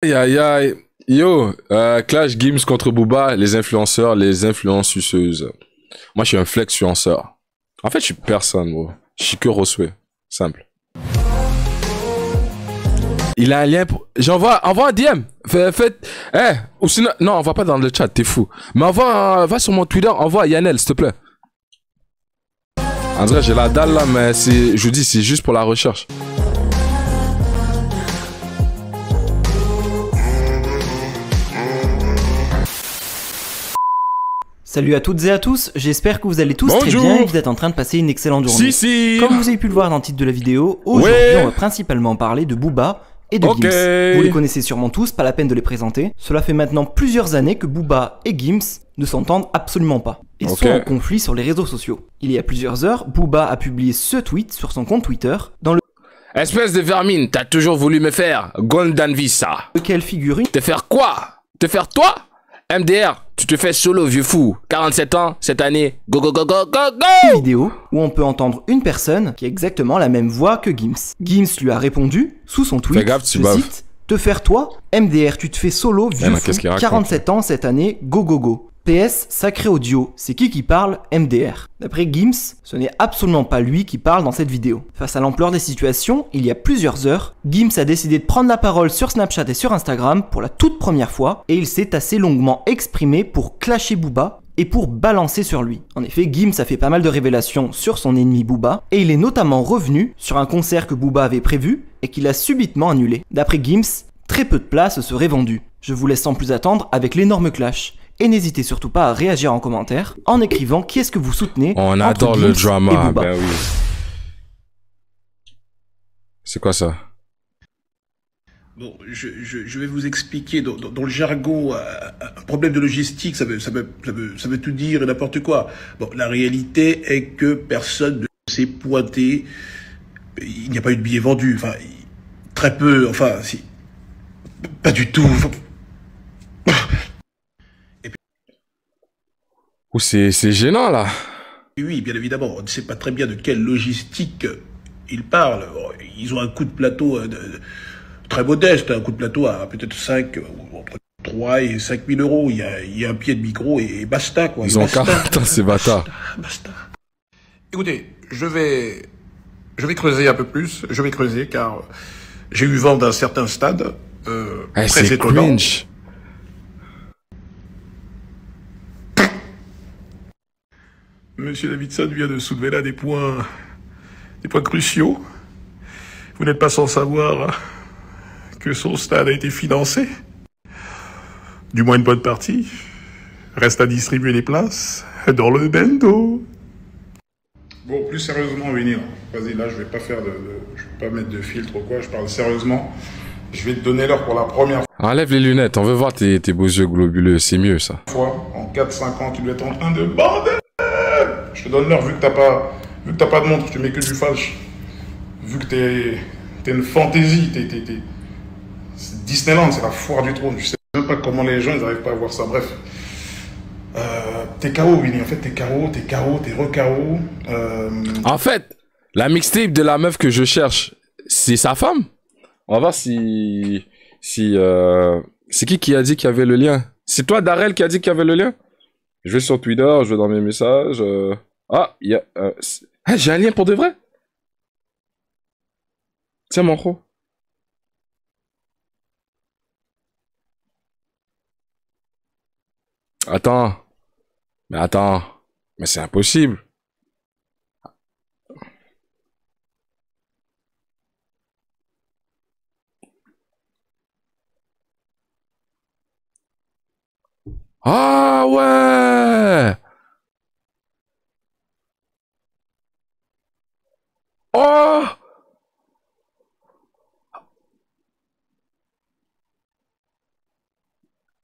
Aïe aïe aïe. Yo, Clash Games contre Booba, les influenceurs, les influenceuses. Moi, je suis un flexuenceur. En fait, je suis personne, bro. Je suis que Rosway. Simple. Il a un lien pour... envoie un DM. Ou sinon... Non, envoie pas dans le chat, t'es fou. Mais va sur mon Twitter, envoie à Yannel, s'il te plaît. En vrai, j'ai la dalle là, mais je vous dis, c'est juste pour la recherche. Salut à toutes et à tous, j'espère que vous allez tous très bien et que vous êtes en train de passer une excellente journée. Comme vous avez pu le voir dans le titre de la vidéo, aujourd'hui on va principalement parler de Booba et de Gims. Vous les connaissez sûrement tous, pas la peine de les présenter. Cela fait maintenant plusieurs années que Booba et Gims ne s'entendent absolument pas et sont en conflit sur les réseaux sociaux. Il y a plusieurs heures, Booba a publié ce tweet sur son compte Twitter dans Espèce de vermine, t'as toujours voulu me faire Golden Visa. lequel figure une... Te faire quoi? Te faire toi? MDR, tu te fais solo, vieux fou. 47 ans, cette année. Go, go, go, go, go, go! Vidéo où on peut entendre une personne qui a exactement la même voix que Gims. Gims lui a répondu, sous son tweet, je cite, « Te faire toi? MDR, tu te fais solo, vieux fou, 47 ans cette année, go, go, go. PS, sacré audio, c'est qui parle? MDR. » D'après Gims, ce n'est absolument pas lui qui parle dans cette vidéo. Face à l'ampleur des situations, il y a plusieurs heures, Gims a décidé de prendre la parole sur Snapchat et sur Instagram pour la toute première fois, et il s'est assez longuement exprimé pour clasher Booba et pour balancer sur lui. En effet, Gims a fait pas mal de révélations sur son ennemi Booba, et il est notamment revenu sur un concert que Booba avait prévu et qu'il a subitement annulé. D'après Gims, très peu de places seraient vendues. Je vous laisse sans plus attendre avec l'énorme clash. Et n'hésitez surtout pas à réagir en commentaire en écrivant qui est-ce que vous soutenez. On adore le drama, ben oui. C'est quoi ça? Bon, je vais vous expliquer dans le jargon un problème de logistique, ça veut tout dire et n'importe quoi. Bon, la réalité est que personne ne s'est pointé, il n'y a pas eu de billets vendus, enfin, très peu, enfin, si, pas du tout. Ouh, c'est gênant là. Oui, bien évidemment, on ne sait pas très bien de quelle logistique ils parlent. Ils ont un coût de plateau très modeste, un coût de plateau à peut-être 5, entre 3 et 5 000 euros. Il y a un pied de micro et basta, quoi. Ils ont carton, ces bâtards. Basta. Écoutez, je vais creuser un peu plus, je vais creuser car j'ai eu vent d'un certain stade très étonnant. Cringe. Monsieur Davidson vient de soulever là des points cruciaux. Vous n'êtes pas sans savoir que son stade a été financé. Du moins une bonne partie. Reste à distribuer les places dans le bendo. Bon, plus sérieusement, Winnie, vas-y, là, je vais pas mettre de filtre ou quoi, je parle sérieusement. Je vais te donner l'heure pour la première Enlève les lunettes, on veut voir tes beaux yeux globuleux, c'est mieux ça. fois. En 4-5 ans, tu dois être en train de bordel. Je te donne l'heure, vu que t'as pas de montre, tu mets que du flash. Vu que t'es une fantaisie, c'est Disneyland, c'est la foire du trône. Je sais même pas comment les gens, ils arrivent pas à voir ça, bref. T'es KO, Winnie, en fait, t'es re-KO. En fait, la mixtape de la meuf que je cherche, c'est sa femme? On va voir c'est qui a dit qu'il y avait le lien? C'est toi, Darrell, qui a dit qu'il y avait le lien? Je vais sur Twitter, je vais dans mes messages. Ah, il y a... j'ai un lien pour de vrai? Tiens, mon gros. Attends. Mais c'est impossible. Ah ouais! Oh!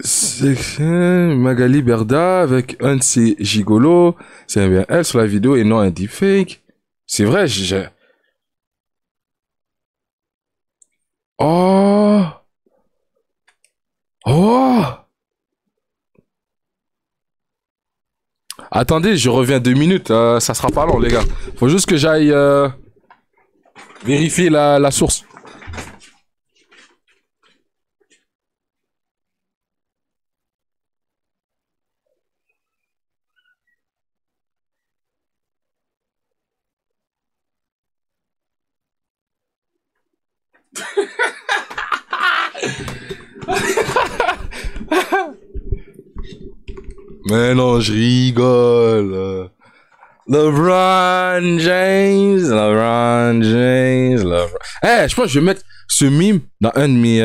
C'est Magali Berda avec un de ses gigolos. C'est bien elle sur la vidéo et non un deepfake. C'est vrai, Oh! Oh! Attendez, je reviens 2 minutes. Ça sera pas long, les gars. Faut juste que j'aille vérifier la source. Mais non, je rigole. LeBron James. Eh, je pense que je vais mettre ce mime dans un de mes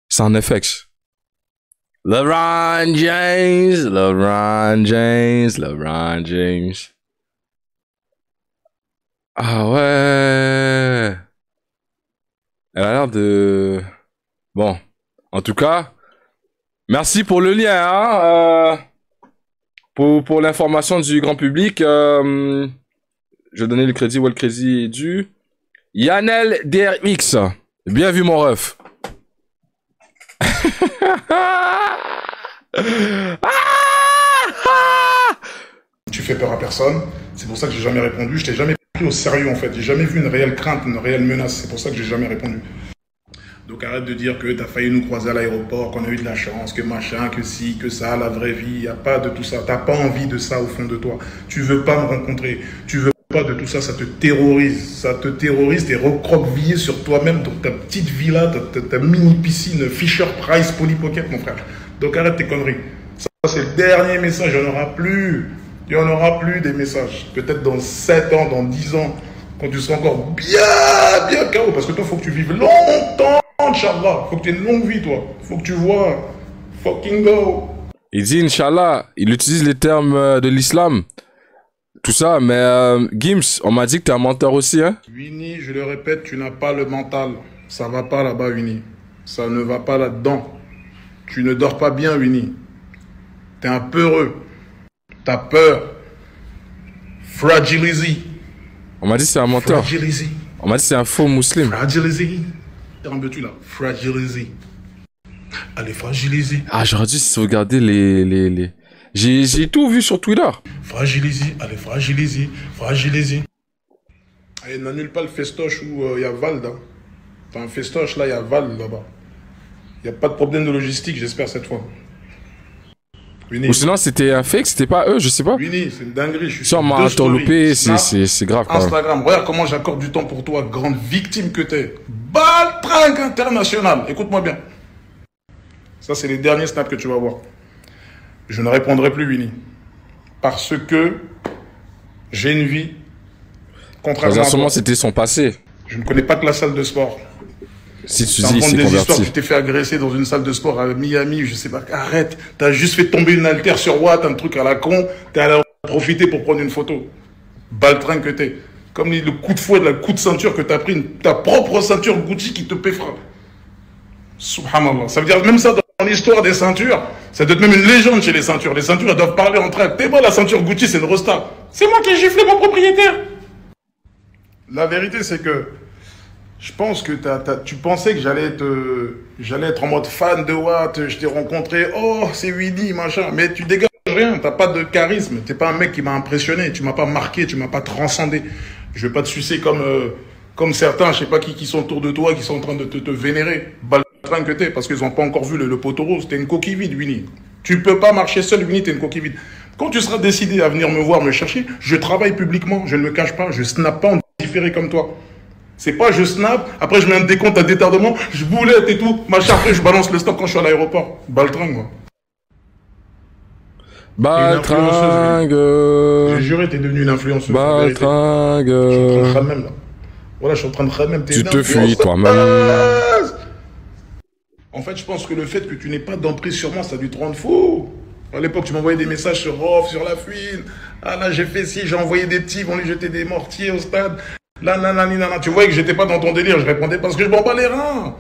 sound effects. LeBron James. Ah ouais. Elle a l'air de... Bon. En tout cas, merci pour le lien, hein. Pour l'information du grand public, je vais donner le crédit où le crédit est dû. Yanel DRX. Bien vu, mon ref. Tu fais peur à personne. C'est pour ça que j'ai jamais répondu. Je t'ai jamais pris au sérieux, en fait. J'ai jamais vu une réelle crainte, une réelle menace. C'est pour ça que j'ai jamais répondu. Donc arrête de dire que t'as failli nous croiser à l'aéroport, qu'on a eu de la chance, que machin, que si, que ça, la vraie vie. Il n'y a pas de tout ça. T'as pas envie de ça au fond de toi. Tu veux pas me rencontrer. Tu veux pas de tout ça. Ça te terrorise. Ça te terrorise. T'es recroquevillé sur toi-même dans ta petite villa, ta mini piscine Fisher Price Polly Pocket, mon frère. Donc arrête tes conneries. Ça, c'est le dernier message. Il n'y en aura plus. Il n'y en aura plus des messages. Peut-être dans 7 ans, dans 10 ans, quand tu seras encore bien KO. Parce que toi, il faut que tu vives longtemps. Inch'Allah, faut que tu aies une longue vie, toi. Faut que tu vois. Fucking go. Il dit Inch'Allah, il utilise les termes de l'islam. Tout ça, mais Gims, on m'a dit que t'es un menteur aussi, hein. Winnie, je le répète, tu n'as pas le mental. Ça va pas là-bas, Winnie. Ça ne va pas là-dedans. Tu ne dors pas bien, Winnie. T'es un peureux. T'as peur. Fragilise. On m'a dit que c'est un menteur. Fragilise. On m'a dit que c'est un faux musulman. Fragilise. En veux-tu là? Fragiliser. Allez, fragiliser. Ah, j'aurais dû sauvegarder les... J'ai tout vu sur Twitter. Fragiliser. Allez, fragiliser. Allez, n'annule pas le festoche où il y a Val, là. T'as un festoche, là, il y a Val, là-bas. Il n'y a pas de problème de logistique, j'espère, cette fois. Winnie. Ou sinon, c'était un fake, c'était pas eux, je sais pas. Winnie, c'est une dinguerie. Je suis sur m'a loupé, c'est grave. Quand Instagram, même. Regarde comment j'accorde du temps pour toi, grande victime que t'es. Baltringue international. Écoute-moi bien. Ça, c'est les derniers snaps que tu vas voir. Je ne répondrai plus, Winnie. Parce que j'ai une vie. Contrairement à toi. C'était son passé. Je ne connais pas que la salle de sport. Si tu dis, c'est des converti. histoires, tu t'es fait agresser dans une salle de sport à Miami, je sais pas. Arrête. T'as juste fait tomber une haltère sur Watt, un truc à la con. T'es allé en profiter pour prendre une photo. Baltringue que t'es. Comme le coup de fouet de la coup de ceinture que t'as pris, ta propre ceinture Gucci qui te péfera. Subhanallah. Ça veut dire même ça dans l'histoire des ceintures, ça doit être même une légende chez les ceintures. Les ceintures, elles doivent parler entre elles. T'es moi, la ceinture Gucci, c'est une rosta. C'est moi qui ai giflé mon propriétaire. La vérité, c'est que je pense que tu pensais que j'allais être en mode fan de Watt, je t'ai rencontré, oh, c'est Winnie, machin, mais tu dégages rien, t'as pas de charisme, t'es pas un mec qui m'a impressionné, tu m'as pas marqué, tu m'as pas transcendé. Je vais pas te sucer comme certains, je sais pas qui sont autour de toi, qui sont en train de te vénérer. Baltringue que t'es, parce qu'ils ont pas encore vu le poteau rose, t'es une coquille vide, Winnie. Tu peux pas marcher seul, Winnie, t'es une coquille vide. Quand tu seras décidé à venir me voir, me chercher, je travaille publiquement, je ne me cache pas, je snap pas en différé comme toi. C'est pas je snap, après je mets un décompte à détardement, je boulette et tout, machin, après je balance le stop quand je suis à l'aéroport. Baltringue, moi. Baltringue. J'ai juré, t'es devenu une influenceuse. Baltringue. Je suis en train de khammem, là. Voilà, je suis en train de khammem. Tu te fuis toi-même. En fait, je pense que le fait que tu n'aies pas d'emprise sur moi, ça a dû te rendre fou. À l'époque, tu m'envoyais des messages sur Rof, sur la fouine. Ah là, j'ai fait ci, j'ai envoyé des petits, ils vont lui jeter des mortiers au stade. Là, nanana. Tu voyais que j'étais pas dans ton délire, je répondais parce que je m'en bats les reins.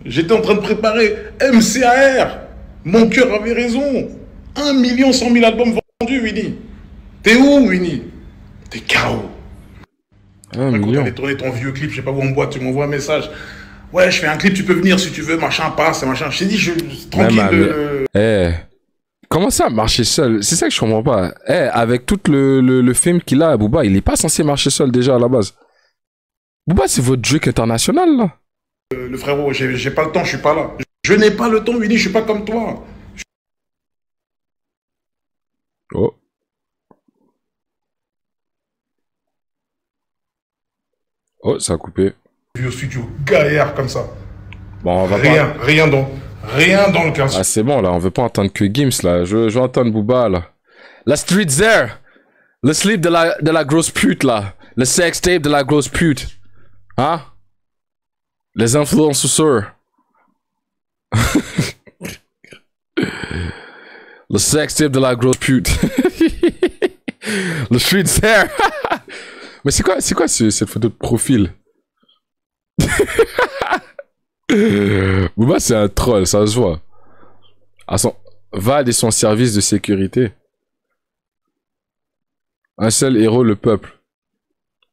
J'étais en train de préparer MCAR. Mon cœur avait raison. 1 100 000 albums vendus, Winnie. T'es où, Winnie? T'es KO. 1 million. Quand t'allais tourner ton vieux clip, je sais pas où en boîte, tu m'envoies un message. Ouais, je fais un clip, tu peux venir si tu veux, machin, passe, machin. Je t'ai dit, tranquille. Comment ça, marcher seul? C'est ça que je comprends pas. Avec tout le film qu'il a, Booba, il est pas censé marcher seul déjà à la base. Booba, c'est votre Drake international, là. Le frérot, j'ai pas le temps, je suis pas là. Je n'ai pas le temps, Winnie, je suis pas comme toi. Oh. Oh, ça a coupé. vu au studio gaillard comme ça. Bon, on va rien dans le cas. Ah, c'est bon, là, on veut pas entendre que Gims, là. Je veux entendre Booba, là. La street there. Le slip de la grosse pute, là. Le sex tape de la grosse pute. Hein? Les influenceurs. Le sex tape de la grosse pute. Le street there. Mais c'est quoi cette photo de profil? Booba, c'est un troll, ça se voit. Vald et son service de sécurité. Un seul héros, le peuple.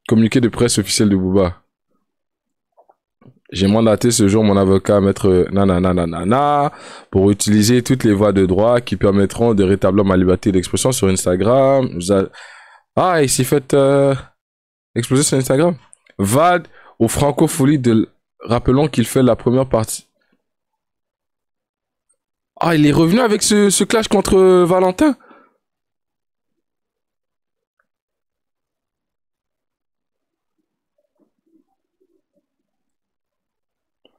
Communiqué de presse officiel de Booba. J'ai mandaté ce jour mon avocat, maître nanana, pour utiliser toutes les voies de droit qui permettront de rétablir ma liberté d'expression sur Instagram. Ah, il s'est fait exploser sur Instagram. Vald au Francofolie de... Rappelons qu'il fait la première partie. Ah, il est revenu avec ce clash contre Valentin.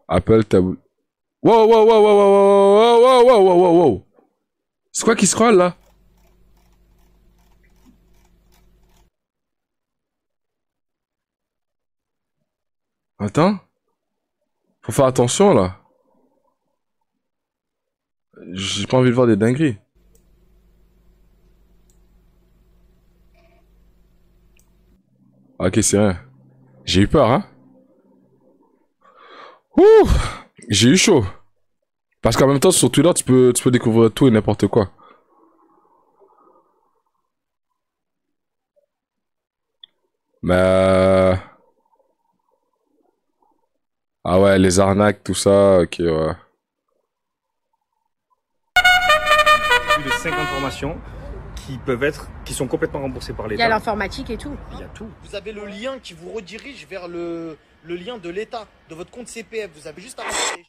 Apple tabou. Wow. C'est quoi qui scroll là? Attends. Faut faire attention là. J'ai pas envie de voir des dingueries. Ok, c'est rien. J'ai eu peur, hein. Ouh, j'ai eu chaud. Parce qu'en même temps, sur Twitter, tu peux découvrir tout et n'importe quoi. Mais... Ah ouais, les arnaques, tout ça, ok, ouais. Plus de 5 informations qui sont complètement remboursées par l'État. Il y a l'informatique et tout. Il y a tout. Vous avez le lien qui vous redirige vers le lien de l'État, de votre compte CPF. Vous avez juste à rentrer.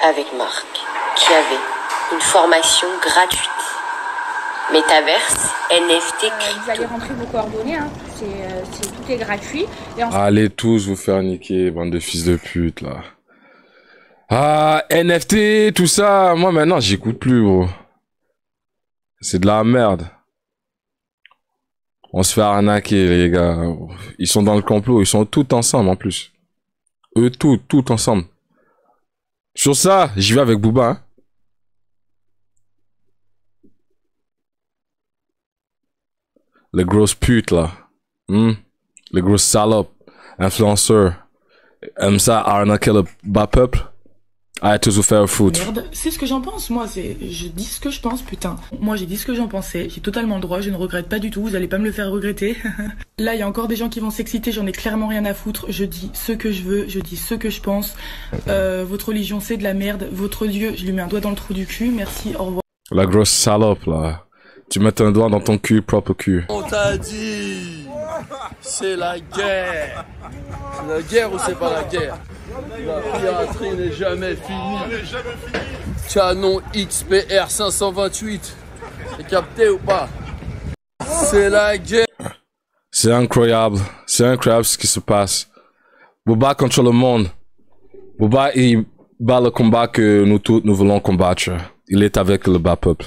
Avec Marc, qui avait une formation gratuite. Métaverse, NFT, crypto. Vous allez rentrer vos coordonnées, hein. Tout est gratuit. Et Allez tous vous faire niquer, bande de fils de pute, là. Ah, NFT, tout ça, moi maintenant j'écoute plus, gros. C'est de la merde. On se fait arnaquer, les gars. Ils sont dans le complot, ils sont tous ensemble en plus. Eux tout ensemble. Sur ça, j'y vais avec Booba, hein. Le gros pute, là. Le gros salope. Influenceur. Aime ça arnaquer le bas peuple. Allez tous vous faire foutre. Merde, c'est ce que j'en pense, moi, je dis ce que je pense, putain. Moi, j'ai dit ce que j'en pensais, j'ai totalement le droit, je ne regrette pas du tout, vous allez pas me le faire regretter. Là, il y a encore des gens qui vont s'exciter, j'en ai clairement rien à foutre, je dis ce que je veux, je dis ce que je pense. Votre religion, c'est de la merde, votre Dieu, je lui mets un doigt dans le trou du cul, merci, au revoir. La grosse salope, là. Tu mets un doigt dans ton cul, propre cul. On t'a dit, c'est la guerre. C'est la guerre ou c'est pas la guerre? La piraterie n'est jamais finie. Canon XPR 528. C'est capté ou pas? C'est la guerre. C'est incroyable. C'est incroyable ce qui se passe. Booba contrôle le monde. Booba, il bat le combat que nous tous, nous voulons combattre. Il est avec le bas peuple.